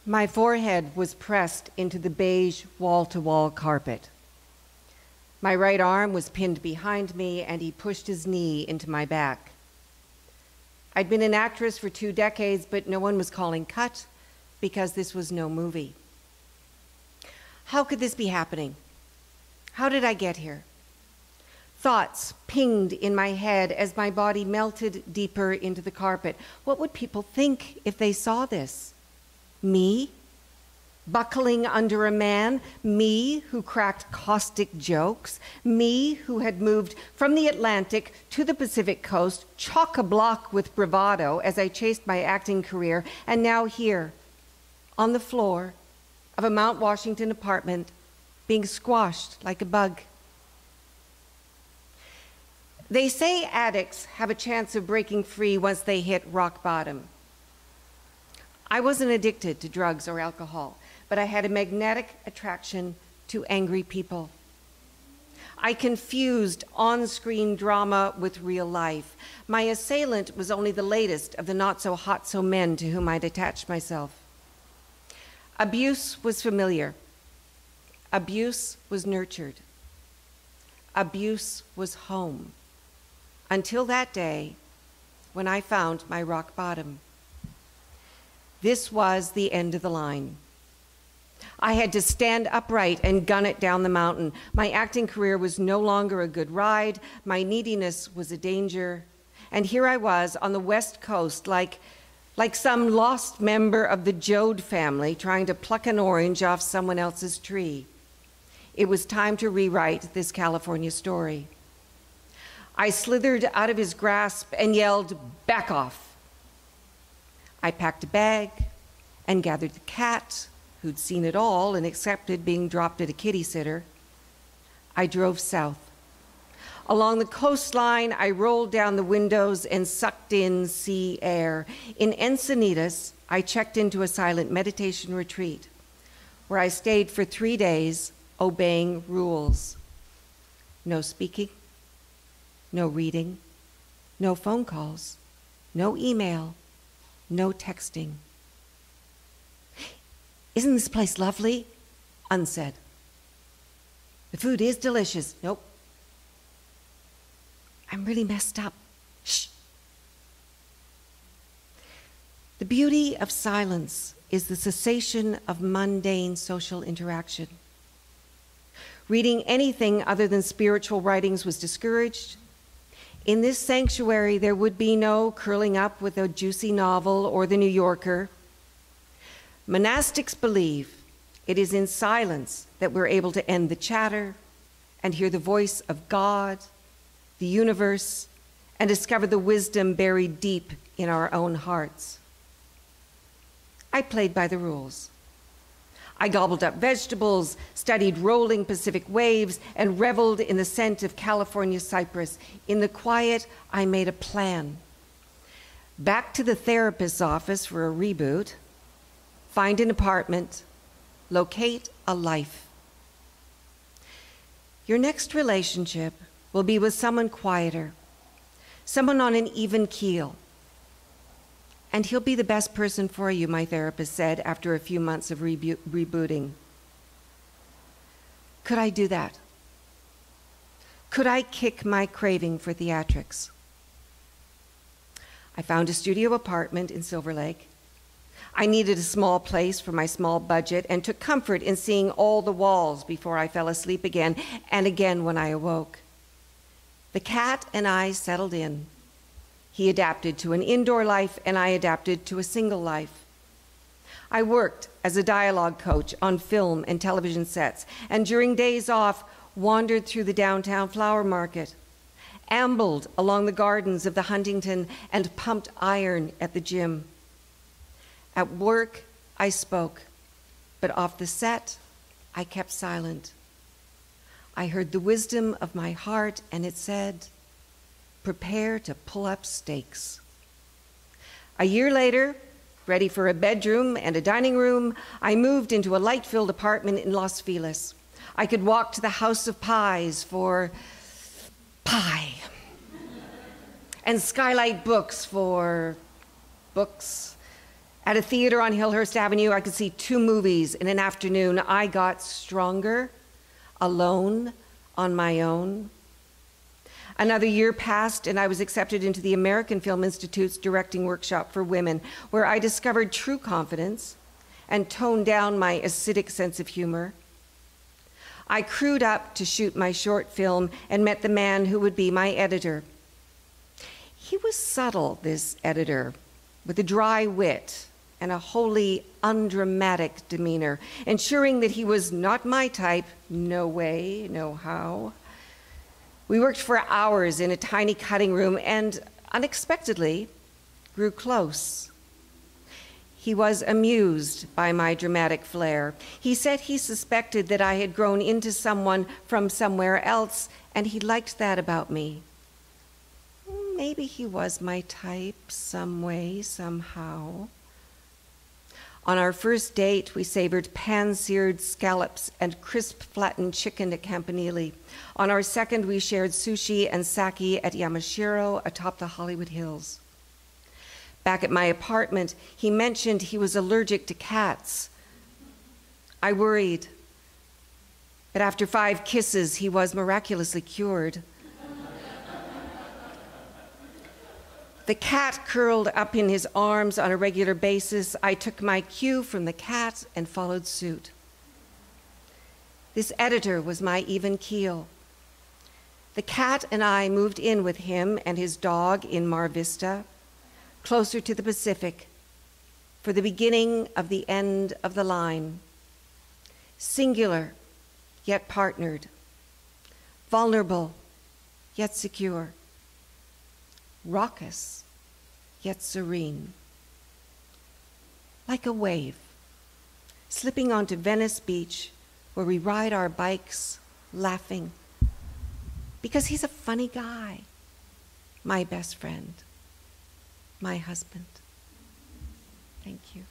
My forehead was pressed into the beige wall-to-wall carpet. My right arm was pinned behind me, and he pushed his knee into my back. I'd been an actress for 2 decades, but no one was calling cut because this was no movie. How could this be happening? How did I get here? Thoughts pinged in my head as my body melted deeper into the carpet. What would people think if they saw this? Me? Buckling under a man? Me, who cracked caustic jokes? Me, who had moved from the Atlantic to the Pacific coast, chock-a-block with bravado as I chased my acting career, and now here, on the floor of a Mount Washington apartment, being squashed like a bug. They say addicts have a chance of breaking free once they hit rock bottom. I wasn't addicted to drugs or alcohol, but I had a magnetic attraction to angry people. I confused on-screen drama with real life. My assailant was only the latest of the not-so-hot-so men to whom I'd attached myself. Abuse was familiar. Abuse was nurtured. Abuse was home. Until that day, when I found my rock bottom. This was the end of the line. I had to stand upright and gun it down the mountain. My acting career was no longer a good ride. My neediness was a danger. And here I was on the West Coast, like some lost member of the Joad family trying to pluck an orange off someone else's tree. It was time to rewrite this California story. I slithered out of his grasp and yelled, "Back off." I packed a bag and gathered the cat, who'd seen it all and accepted being dropped at a kitty sitter. I drove south. Along the coastline, I rolled down the windows and sucked in sea air. In Encinitas, I checked into a silent meditation retreat, where I stayed for 3 days, obeying rules. No speaking, no reading, no phone calls, no email, no texting. "Isn't this place lovely?" Unsaid. "The food is delicious." Nope. "I'm really messed up." Shh. The beauty of silence is the cessation of mundane social interaction. Reading anything other than spiritual writings was discouraged. In this sanctuary, there would be no curling up with a juicy novel or the New Yorker. Monastics believe it is in silence that we're able to end the chatter and hear the voice of God, the universe, and discover the wisdom buried deep in our own hearts. I played by the rules. I gobbled up vegetables, studied rolling Pacific waves, and reveled in the scent of California cypress. In the quiet, I made a plan. Back to the therapist's office for a reboot, find an apartment, locate a life. Your next relationship will be with someone quieter, someone on an even keel. And he'll be the best person for you, my therapist said after a few months of rebooting. Could I do that? Could I kick my craving for theatrics? I found a studio apartment in Silver Lake. I needed a small place for my small budget and took comfort in seeing all the walls before I fell asleep again, and again when I awoke. The cat and I settled in. He adapted to an indoor life, and I adapted to a single life. I worked as a dialogue coach on film and television sets, and during days off, wandered through the downtown flower market, ambled along the gardens of the Huntington, and pumped iron at the gym. At work, I spoke, but off the set, I kept silent. I heard the wisdom of my heart, and it said, "Prepare to pull up stakes." A year later, ready for a bedroom and a dining room, I moved into a light-filled apartment in Los Feliz. I could walk to the House of Pies for pie, and Skylight Books for books, At a theater on Hillhurst Avenue, I could see 2 movies in an afternoon. I got stronger, alone, on my own. Another year passed, and I was accepted into the American Film Institute's directing workshop for women, where I discovered true confidence and toned down my acidic sense of humor. I crewed up to shoot my short film and met the man who would be my editor. He was subtle, this editor, with a dry wit and a wholly undramatic demeanor, ensuring that he was not my type, no way, no how. We worked for hours in a tiny cutting room and, unexpectedly, grew close. He was amused by my dramatic flair. He said he suspected that I had grown into someone from somewhere else, and he liked that about me. Maybe he was my type some way, somehow. On our first date, we savored pan-seared scallops and crisp flattened chicken at Campanile. On our second, we shared sushi and sake at Yamashiro atop the Hollywood Hills. Back at my apartment, he mentioned he was allergic to cats. I worried, but after 5 kisses, he was miraculously cured. The cat curled up in his arms on a regular basis. I took my cue from the cat and followed suit. This editor was my even keel. The cat and I moved in with him and his dog in Mar Vista, closer to the Pacific, for the beginning of the end of the line. Singular, yet partnered. Vulnerable, yet secure. Raucous, yet serene. Like a wave, slipping onto Venice Beach, where we ride our bikes, laughing. Because he's a funny guy, my best friend, my husband. Thank you.